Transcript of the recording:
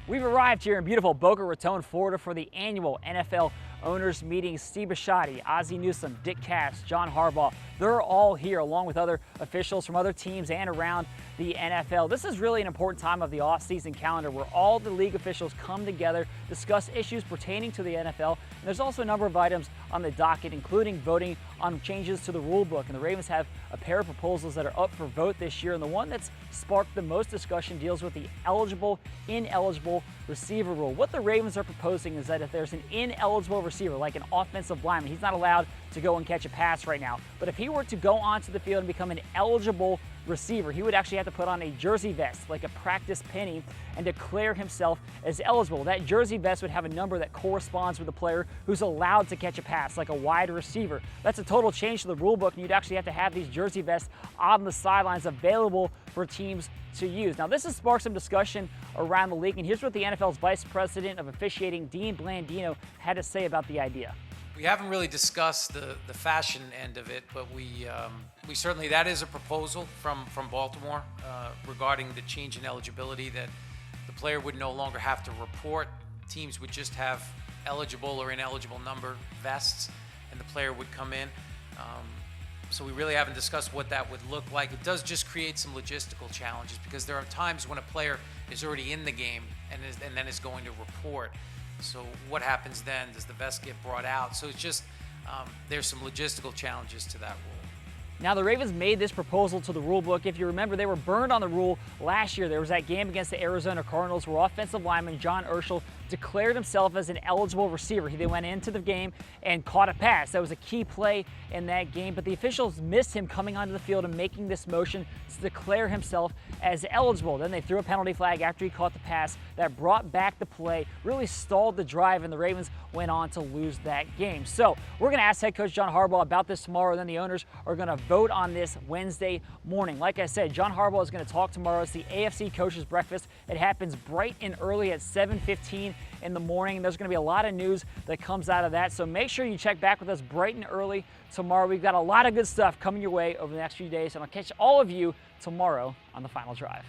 We've arrived here in beautiful Boca Raton, Florida for the annual NFL Owners Meeting. Steve Bisciotti, Ozzie Newsome, Dick Cass, John Harbaugh, they're all here along with other officials from other teams and around the NFL. This is really an important time of the off-season calendar where all the league officials come together, discuss issues pertaining to the NFL, and there's also a number of items on the docket, including voting on changes to the rule book. And the Ravens have a pair of proposals that are up for vote this year, and the one that's sparked the most discussion deals with the eligible, ineligible receiver rule. What the Ravens are proposing is that if there's an ineligible receiver, like an offensive lineman, he's not allowed to go and catch a pass right now. But if he were to go onto the field and become an eligible receiver, he would actually have to put on a jersey vest, like a practice penny, and declare himself as eligible. That jersey vest would have a number that corresponds with the player who's allowed to catch a pass, like a wide receiver. That's a total change to the rule book, and you'd actually have to have these jersey vests on the sidelines available for teams to use. Now, this has sparked some discussion around the league, and here's what the NFL's Vice President of Officiating, Dean Blandino, had to say about the idea. We haven't really discussed the fashion end of it, but we certainly, that is a proposal from Baltimore regarding the change in eligibility, that the player would no longer have to report. Teams would just have eligible or ineligible number vests, and the player would come in. So we really haven't discussed what that would look like. It does just create some logistical challenges because there are times when a player is already in the game and then is going to report. So what happens then? Does the vest get brought out? So it's just, there's some logistical challenges to that rule. Now, the Ravens made this proposal to the rule book. If you remember, they were burned on the rule last year. There was that game against the Arizona Cardinals where offensive lineman John Urschel declared himself as an eligible receiver. He then went into the game and caught a pass. That was a key play in that game, but the officials missed him coming onto the field and making this motion to declare himself as eligible. Then they threw a penalty flag after he caught the pass that brought back the play, really stalled the drive, and the Ravens went on to lose that game. So we're going to ask head coach John Harbaugh about this tomorrow, and then the owners are going to vote on this Wednesday morning. Like I said, John Harbaugh is going to talk tomorrow. It's the AFC Coaches Breakfast. It happens bright and early at 7:15 in the morning. There's going to be a lot of news that comes out of that, so make sure you check back with us bright and early tomorrow. We've got a lot of good stuff coming your way over the next few days, and I'll catch all of you tomorrow on The Final Drive.